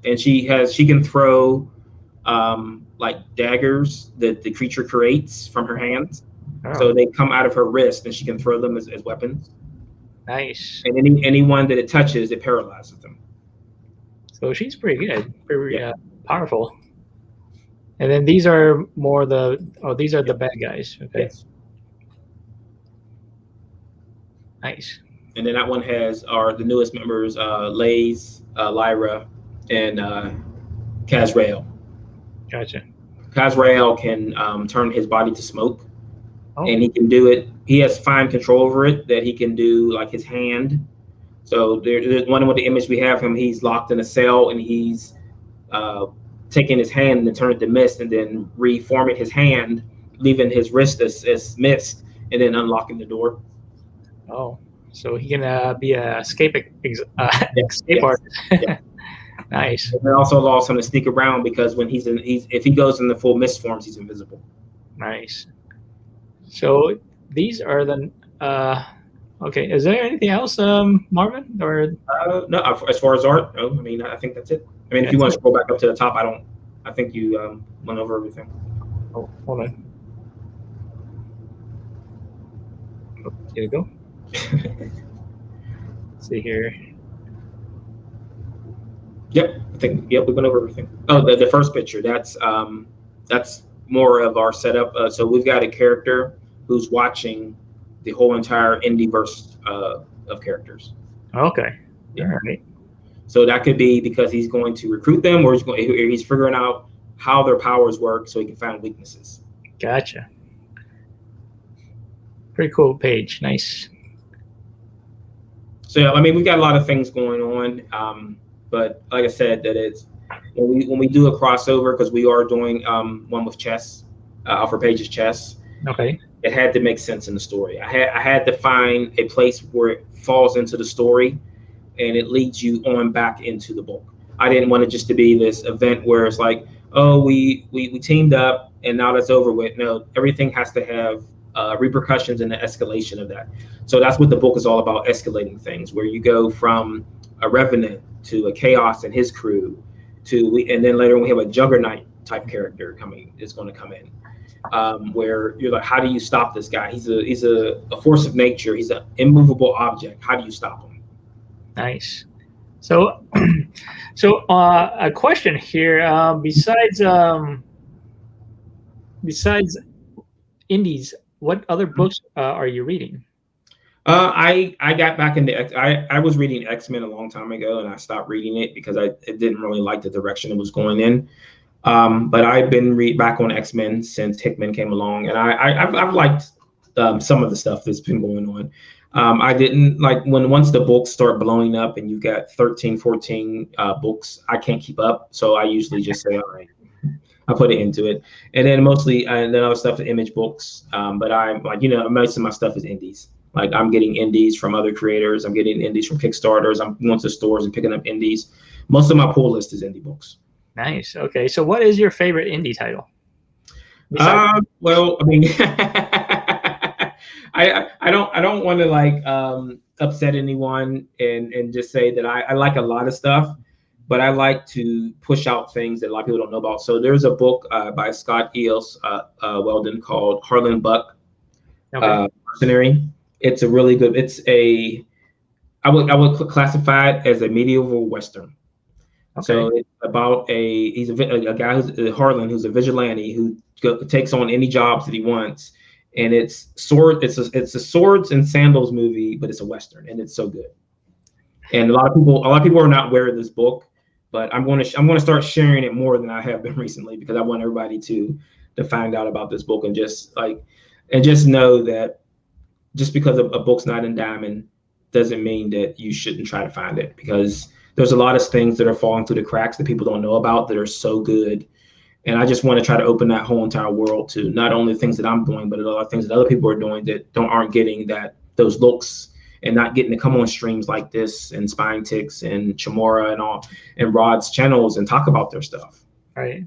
And she can throw like daggers that the creature creates from her hands. Oh. So they come out of her wrist, and she can throw them as weapons. Nice. And anyone that it touches, it paralyzes them. So she's pretty good, pretty powerful. And then these are these are the bad guys. Okay. Yes. Nice. And then that one has the newest members, Lays, Lyra, and Kazrael. Gotcha. Kazrael can turn his body to smoke, Oh, and he can do it. He has fine control over it. That he can do like his hand. So there's one with the image we have him. He's locked in a cell, and he's uh, taking his hand and turn it to mist, and then reforming his hand, leaving his wrist as mist, and then unlocking the door. oh. So he can be a Yeah, escape yes, artist. yeah. Nice. And it also allows him to sneak around because when he's if he goes in the full mist forms, he's invisible. Nice. So these are the okay. Is there anything else, Marvin? Or No, as far as art, no. I mean, I think that's it. I mean, if you that's want it? to scroll back up to the top, I don't. I think you went over everything. Oh, hold on. Oh, here we go. Let's see here. Yep, I think we went over everything. Oh, the first picture. That's more of our setup. So we've got a character who's watching the whole entire indie verse of characters. Okay. Yeah. All right. So that could be because he's going to recruit them, or he's figuring out how their powers work, so he can find weaknesses. Gotcha. Pretty cool page. Nice. So yeah, I mean, we've got a lot of things going on, but like I said, that it's when we do a crossover, because we are doing one with chess, Alfred Page's chess. Okay. It had to make sense in the story. I had to find a place where it falls into the story, and it leads you on back into the book. I didn't want it just to be this event where it's like, oh, we teamed up and now that's over with. No, everything has to have repercussions and the escalation of that. So that's what the book is all about, escalating things, where you go from a revenant to a chaos and his crew and then later we have a juggernaut type character is going to come in, where you're like, how do you stop this guy? He's a force of nature. He's an immovable object. How do you stop him? Nice. So, a question here. Besides indies, what other books are you reading? I got back into I was reading X-Men a long time ago, and I stopped reading it because I didn't really like the direction it was going in. But I've been back on X-Men since Hickman came along, and I've liked some of the stuff that's been going on. I didn't like once the books start blowing up and you got 13, 14 books, I can't keep up. So I usually just say, all right, I put it into it. And then mostly, and then other stuff is image books. But I'm like, most of my stuff is indies. Like I'm getting indies from other creators. I'm getting indies from Kickstarters. I'm going to stores and picking up indies. Most of my pull list is indie books. Nice. Okay. So what is your favorite indie title? Well, I mean, I don't want to like upset anyone and just say that I like a lot of stuff, but I like to push out things that a lot of people don't know about. So there's a book by Scott E.L.'s Weldon called Harlan Buck, Mercenary. It's a really good. I would classify it as a medieval Western. Okay. So it's about he's a guy who's Harlan, who's a vigilante who takes on any jobs that he wants, and it's a swords and sandals movie, but it's a Western, and it's so good. And a lot of people are not aware of this book, but I'm going to start sharing it more than I have been recently, because I want everybody to find out about this book and just know that just because a book's not in Diamond doesn't mean that you shouldn't try to find it, because there's a lot of things that are falling through the cracks that people don't know about that are so good. And I just want to try to open that whole entire world to not only the things that I'm doing, but a lot of things that other people are doing that aren't getting those looks and not getting to come on streams like this and Spine Ticks and Chamora and Rod's channels and talk about their stuff. Right.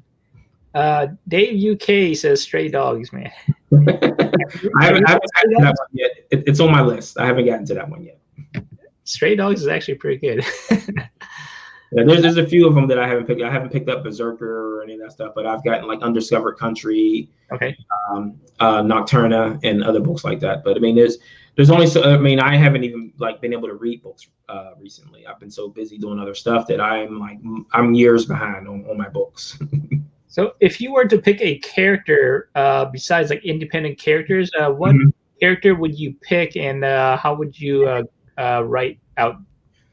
Dave UK says Stray Dogs, man. I haven't gotten to that one yet. It's on my list. I haven't gotten to that one yet. Stray Dogs is actually pretty good. Yeah, there's a few of them that I haven't picked. I haven't picked up Berserker or any of that stuff, but I've gotten like Undiscovered Country, okay, Nocturna, and other books like that. But I mean, there's only so. I mean, I haven't even like been able to read books recently. I've been so busy doing other stuff that I'm years behind on my books. So, if you were to pick a character besides like independent characters, what character would you pick, and how would you write out?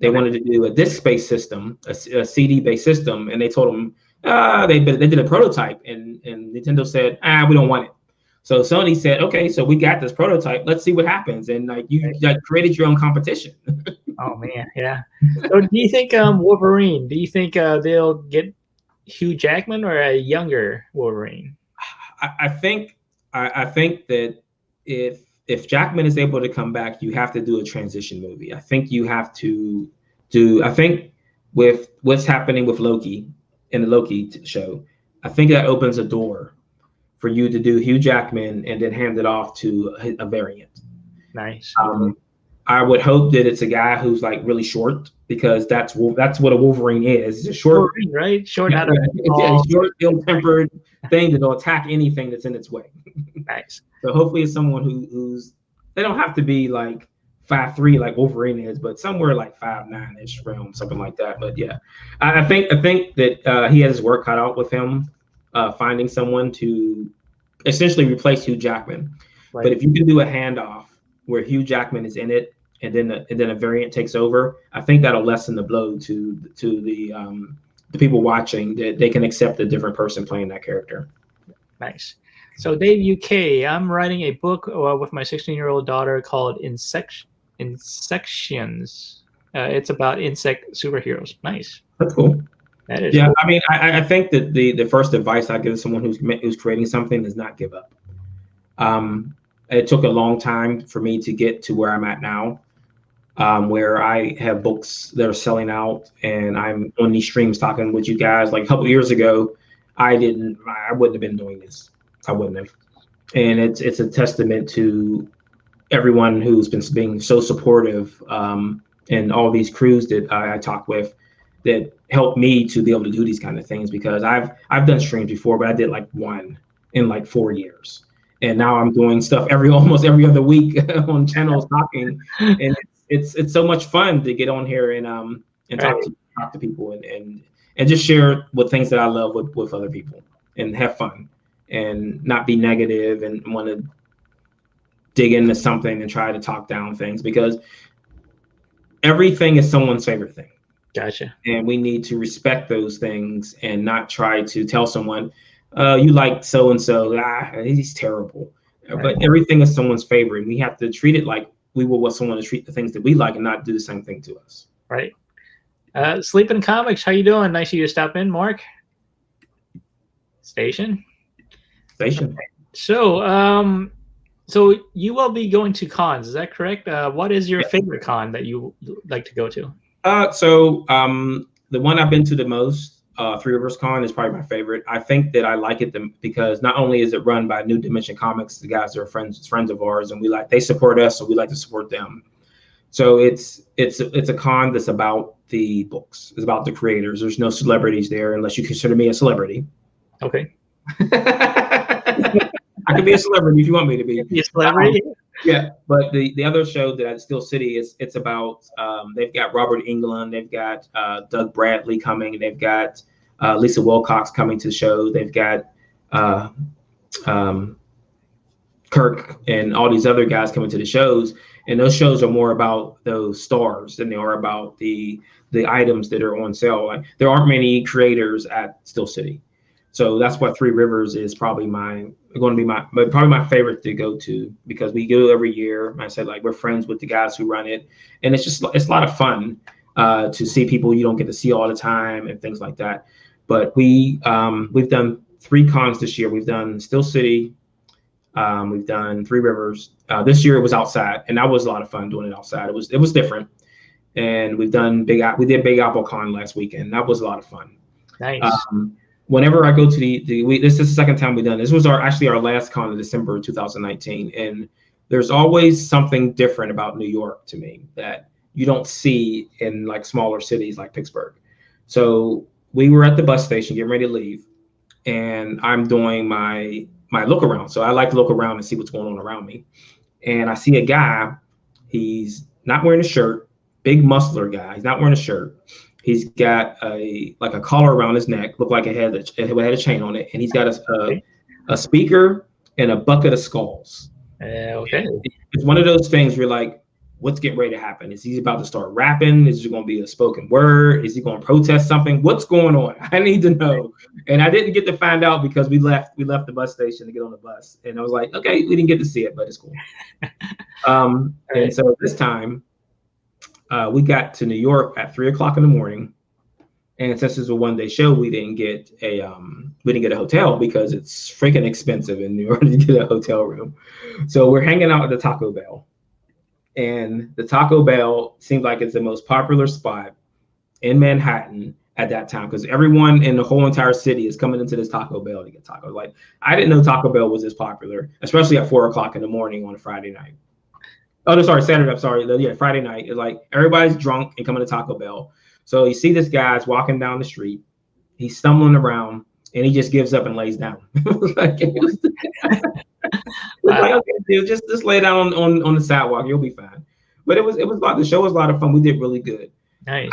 They wanted to do a disc-based system, a CD-based system, and they told them they did a prototype, and Nintendo said, we don't want it. So Sony said, okay, so we got this prototype. Let's see what happens. And like you created your own competition. Oh man, yeah. So do you think Wolverine? Do you think they'll get Hugh Jackman or a younger Wolverine? I think that if Jackman is able to come back, you have to do a transition movie. I think you have to do. I think with what's happening with Loki in the Loki show, I think that opens a door for you to do Hugh Jackman and then hand it off to a variant. Nice. I would hope that it's a guy who's like really short, because that's what a Wolverine is. It's a short, Wolverine, right? Short, short, ill-tempered thing that'll attack anything that's in its way. Nice. So hopefully it's someone who's they don't have to be like 5'3" like Wolverine is, but somewhere like 5'9" realm, something like that. But yeah, I think that he has his work cut out with him, finding someone to essentially replace Hugh Jackman. Right. But if you can do a handoff where Hugh Jackman is in it, and then a variant takes over, I think that'll lessen the blow to the people watching, that they can accept a different person playing that character. Nice. So Dave UK, I'm writing a book with my 16-year-old daughter called Insections. It's about insect superheroes. Nice. That's cool. That is. Yeah, cool. I mean, I think that the first advice I give someone who's creating something is not give up. It took a long time for me to get to where I'm at now, where I have books that are selling out, and I'm on these streams talking with you guys. Like a couple of years ago, I wouldn't have been doing this. I wouldn't have. And it's a testament to everyone who's been being so supportive, and all these crews that I talk with that helped me to be able to do these kind of things, because I've done streams before, but I did like one in like 4 years. And now I'm doing stuff almost every other week on channels talking, and it's so much fun to get on here and talk to people and just share what things that I love with other people, and have fun and not be negative and want to dig into something and try to talk down things, because everything is someone's favorite thing. Gotcha. And we need to respect those things and not try to tell someone, you like so-and-so, he's terrible. Right. But everything is someone's favorite. We have to treat it like we would want someone to treat the things that we like, and not do the same thing to us. Right. Sleeping Comics, how you doing? Nice of you to stop in, Mark. Station. Okay. So, so you will be going to cons, is that correct? What is your favorite con that you like to go to? So the one I've been to the most, Three Rivers Con, is probably my favorite. I think that I like it because not only is it run by New Dimension Comics, the guys are friends of ours, and they support us, so we like to support them. So it's a con that's about the books. It's about the creators. There's no celebrities there, unless you consider me a celebrity. Okay. I could be a celebrity if you want me to be. A celebrity? Yeah, but the other show that at Steel City it's about, they've got Robert Englund, they've got Doug Bradley coming, they've got Lisa Wilcox coming to the show, they've got Kirk and all these other guys coming to the shows, and those shows are more about those stars than they are about the items that are on sale. Like, there aren't many creators at Steel City. So that's why Three Rivers is probably my favorite to go to, because we go every year. I said, like, we're friends with the guys who run it, and it's a lot of fun to see people you don't get to see all the time and things like that. But we've done 3 cons this year. We've done Steel City, we've done Three Rivers. This year it was outside, and that was a lot of fun doing it outside. It was different, and we did Big Apple Con last weekend. That was a lot of fun. Nice. Whenever I go to this is the second time we've done this. Was actually our last con in December 2019, and there's always something different about New York to me that you don't see in like smaller cities like Pittsburgh. So we were at the bus station getting ready to leave, and I'm doing my look around. So I like to look around and see what's going on around me, and I see a guy. He's not wearing a shirt, big muscular guy. He's not wearing a shirt. He's got a collar around his neck, looked like it had a chain on it, and he's got a speaker and a bucket of skulls. Okay. It's one of those things where you're like, what's getting ready to happen? Is he about to start rapping? Is it going to be a spoken word? Is he going to protest something? What's going on? I need to know. And I didn't get to find out because we left the bus station to get on the bus. And I was like, okay, we didn't get to see it, but it's cool. And so this time we got to New York at 3 o'clock in the morning. And since it's a one-day show, we didn't get a hotel because it's freaking expensive in New York to get a hotel room. So we're hanging out at the Taco Bell. And the Taco Bell seems like it's the most popular spot in Manhattan at that time because everyone in the whole entire city is coming into this Taco Bell to get tacos. Like, I didn't know Taco Bell was this popular, especially at 4 o'clock in the morning on a Friday night. Oh, no, sorry, Saturday. I'm sorry. Yeah, Friday night. It's like everybody's drunk and coming to Taco Bell. So you see this guy's walking down the street. He's stumbling around and he just gives up and lays down. Like, like, okay, dude, just lay down on the sidewalk. You'll be fine. But it was the show was a lot of fun. We did really good. Nice.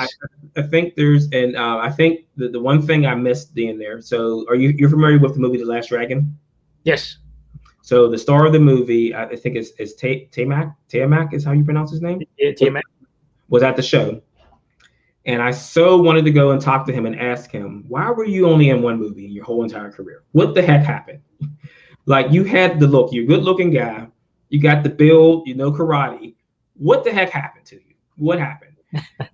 I think I think the one thing I missed being there. So you're familiar with the movie The Last Dragon? Yes. So the star of the movie, I think is Tiamat is how you pronounce his name? Yeah, Tiamat. Was at the show. And I so wanted to go and talk to him and ask him, why were you only in one movie in your whole entire career? What the heck happened? Like, you had the look, you're a good looking guy. You got the build, you know, karate. What the heck happened to you? What happened?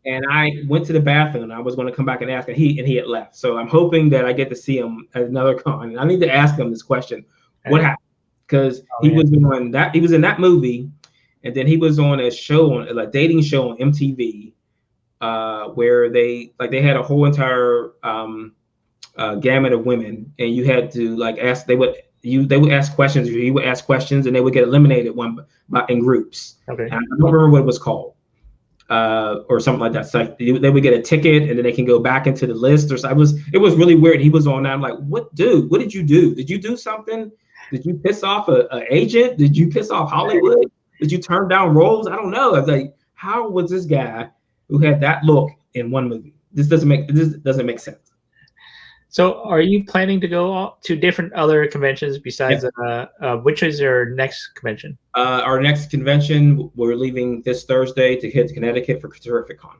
And I went to the bathroom and I was going to come back and ask him, he had left. So I'm hoping that I get to see him at another con. And I need to ask him this question. What happened? Because he was in that movie, and then he was on a show, on a dating show on MTV, where they had a whole entire gamut of women, and you had to ask. They would ask questions, or you would ask questions, and they would get eliminated in groups. Okay. And I don't remember what it was called, or something like that. So they would get a ticket, and then they can go back into the list. Or so it was really weird. He was on that. I'm like, what, dude? What did you do? Did you do something? Did you piss off an agent? Did you piss off Hollywood? Did you turn down roles? I don't know. I was like, how was this guy who had that look in one movie? This doesn't make sense. So are you planning to go to different other conventions besides, which is your next convention? Our next convention, we're leaving this Thursday to head to Connecticut for Terrific Con.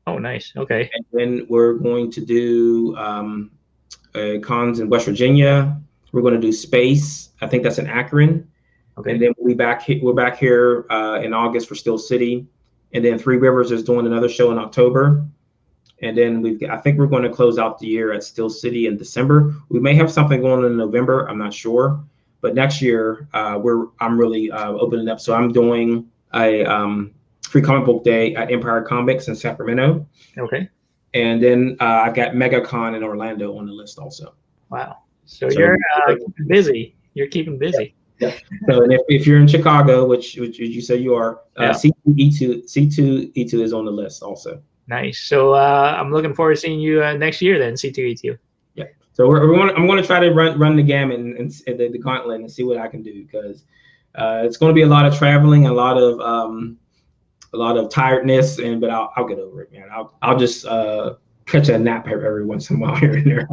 Oh, nice. Okay. And then we're going to do cons in West Virginia. We're going to do Space. I think that's in Akron. Okay. And then we're back here in August for Steel City. And then Three Rivers is doing another show in October. And then I think we're going to close out the year at Steel City in December. We may have something going on in November. I'm not sure. But next year, I'm really opening up. So I'm doing a free comic book day at Empire Comics in Sacramento. Okay. And then I've got MegaCon in Orlando on the list also. Wow. So you're busy. You're keeping busy. Yeah. So, and if you're in Chicago, which you say you are, C2E2 is on the list also. Nice. So I'm looking forward to seeing you next year then, C2E2. Yeah. So I'm going to try to run the gamut and the gauntlet and see what I can do, because it's going to be a lot of traveling, a lot of tiredness, but I'll get over it, man. I'll just catch a nap every once in a while here and there.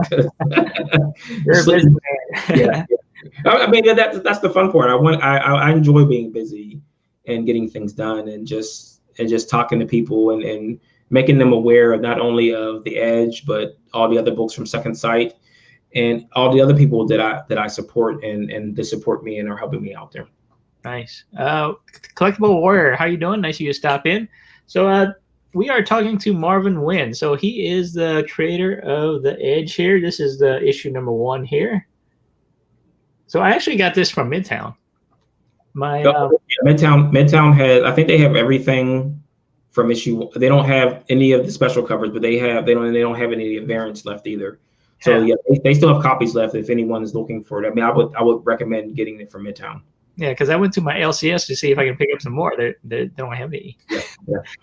You're a busy man. Yeah. I mean, that's the fun part. I enjoy being busy and getting things done, and just talking to people and making them aware of not only of The Edge, but all the other books from Second Sight and all the other people that I support and they support me and are helping me out there. Nice. Collectible Warrior, how you doing? Nice of you to stop in. So we are talking to Marvin Wynn. So he is the creator of The Edge here. This is the issue number 1 here. So I actually got this from Midtown. Midtown has, I think they have everything from issue. They don't have any of the special covers, but they don't have any variants left either. So yeah, they still have copies left if anyone is looking for it. I mean, I would recommend getting it from Midtown. Yeah, because I went to my LCS to see if I can pick up some more. They don't have any. Yeah.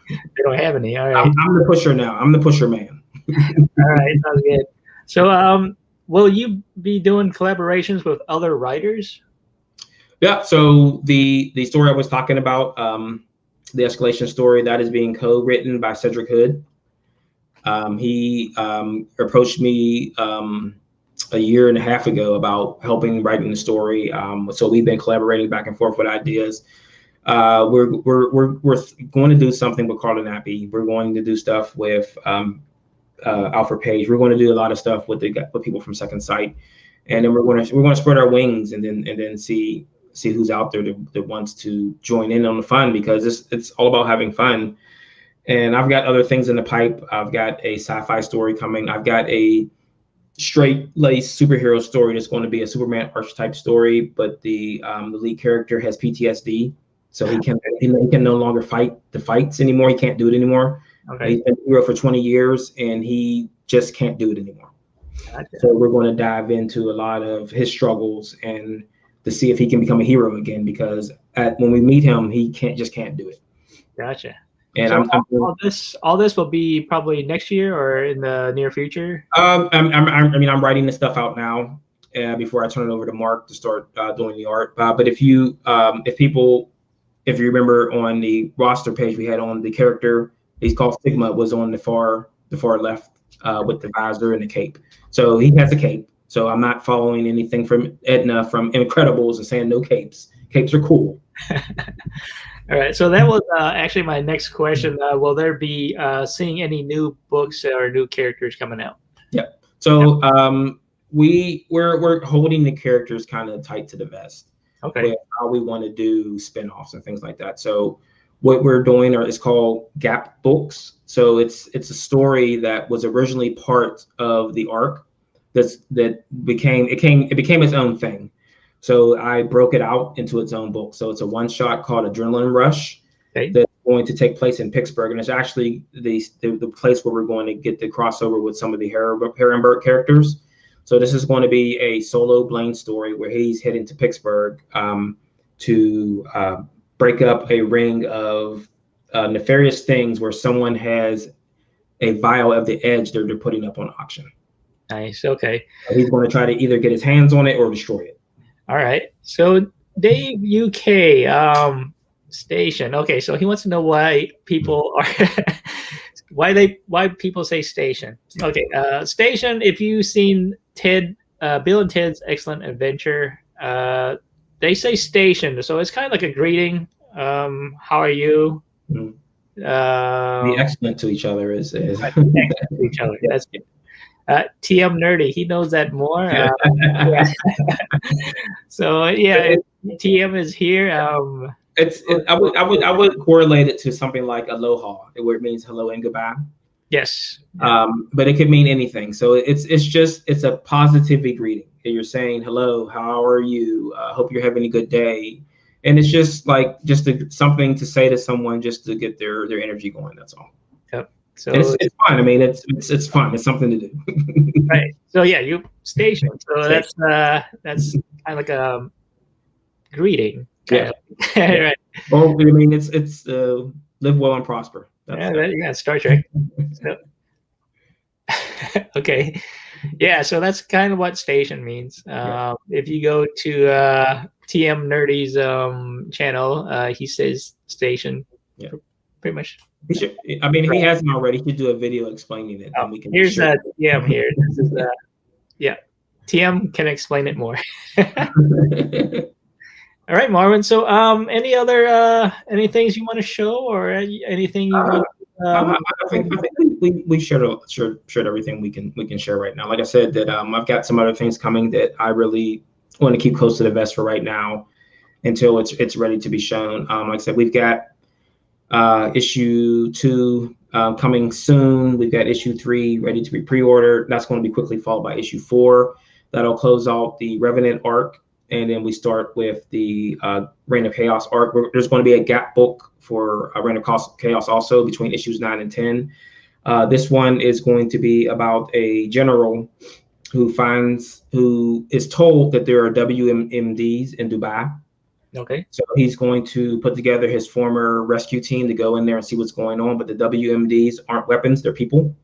They don't have any. All right. I'm the pusher now. I'm the pusher man. All right, sounds good. So will you be doing collaborations with other writers? Yeah. So the story I was talking about, the escalation story, that is being co-written by Cedric Hood. He approached me a year and a half ago about helping writing the story. So we've been collaborating back and forth with ideas. We're going to do something with Carlin Abbey. We're going to do stuff with Alfred Page. We're going to do a lot of stuff with people from Second Sight, and then we're going to spread our wings and then see who's out there that wants to join in on the fun, because it's all about having fun. And I've got other things in the pipe. I've got a sci-fi story coming. I've got a straight-laced superhero story that's going to be a Superman archetype story, but the lead character has PTSD, so he can no longer fight the fights anymore. He can't do it anymore. Okay. He's been a hero for 20 years, and he just can't do it anymore. Gotcha. So we're going to dive into a lot of his struggles and to see if he can become a hero again, because when we meet him, he can't do it. Gotcha. And so all this will be probably next year or in the near future. I'm writing this stuff out now before I turn it over to Mark to start doing the art. But if you remember on the roster page we had on, the character he's called Sigma was on the far left with the visor and the cape. So he has a cape. So I'm not following anything from Edna from Incredibles and saying no capes. Capes are cool. All right, so that was actually my next question. Will there be seeing any new books or new characters coming out? Yeah. So we're holding the characters kind of tight to the vest. Okay. With how we want to do spinoffs and things like that. So what we're doing is called Gap Books. So it's a story that was originally part of the arc that became its own thing. So I broke it out into its own book. So it's a one-shot called Adrenaline Rush. Okay. That's going to take place in Pittsburgh. And it's actually the place where we're going to get the crossover with some of the Herrenberg characters. So this is going to be a solo Blaine story where he's heading to Pittsburgh to break up a ring of nefarious things where someone has a vial of the Edge that they're putting up on auction. Nice. Okay. He's going to try to either get his hands on it or destroy it. All right. So Dave UK station. Okay. So he wants to know why people are why people say station. Okay. Station. If you've seen Bill and Ted's Excellent Adventure, they say station. So it's kind of like a greeting. How are you? Mm-hmm. Be excellent to each other is excellent to each other. That's good. TM Nerdy, he knows that more. So yeah, TM is here. I would correlate it to something like aloha, where it means hello and goodbye. Yes. But it could mean anything. So it's a positivity greeting. You're saying hello, how are you? Hope you're having a good day. And it's just like something to say to someone just to get their energy going. That's all. Yep. So it's fun. I mean, it's fun. It's something to do. Right. So yeah, you station. So that's kind of like a greeting. Yeah. Right. Well, I mean, it's live well and prosper. That's Star Trek. So, okay. Yeah. So that's kind of what station means. If you go to TM Nerdy's channel, he says station. Yeah. Pretty much. He should. I mean, if he hasn't already, he should do a video explaining it. And we can here's that. Yeah, I'm here. This is yeah. TM can explain it more. All right, Marvin. So, any other any things you want to show, or anything you want? I think we shared everything we can share right now. Like I said, that I've got some other things coming that I really want to keep close to the vest for right now, until it's ready to be shown. Like I said, we've got issue 2 coming soon. We've got issue 3 ready to be pre-ordered. That's going to be quickly followed by issue 4. That'll close out the Revenant arc, and then we start with the Reign of Chaos arc. There's going to be a gap book for Reign of Chaos also between issues 9 and 10. This one is going to be about a general who is told that there are WMDs in Dubai. Okay. So he's going to put together his former rescue team to go in there and see what's going on. But the WMDs aren't weapons; they're people.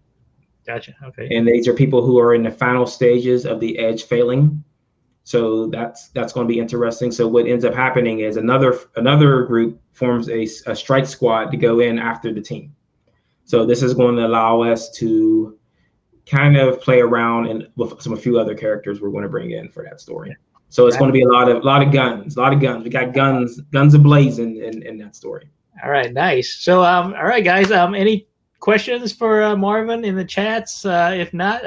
Gotcha. Okay. And these are people who are in the final stages of the Edge failing. So that's going to be interesting. So what ends up happening is another group forms a strike squad to go in after the team. So this is going to allow us to kind of play around with a few other characters we're going to bring in for that story. So it's going to be a lot of guns, a lot of guns. We got guns ablazing in that story. All right, nice. So, all right, guys. Any questions for Marvin in the chats? If not,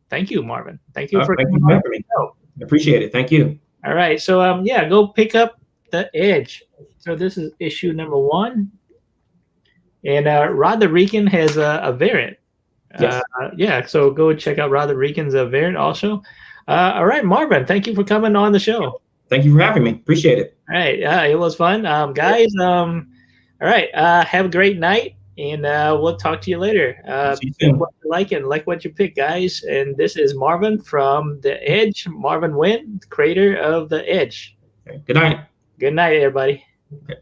thank you, Marvin. Thank you for Thank coming you for on having me. the show. I appreciate it. Thank you. All right, so yeah, go pick up The Edge. So this is issue number 1, and Roderican has a variant. Yes. Yeah, so go check out Roderican's variant also. All right, Marvin, thank you for coming on the show. Thank you for having me. Appreciate it. All right, it was fun, guys. All right, have a great night, and we'll talk to you later. See you soon. What you like and like what you pick, guys. And this is Marvin from The Edge, Marvin Wynn, creator of The Edge. Okay. Good night. Good night, everybody. Okay.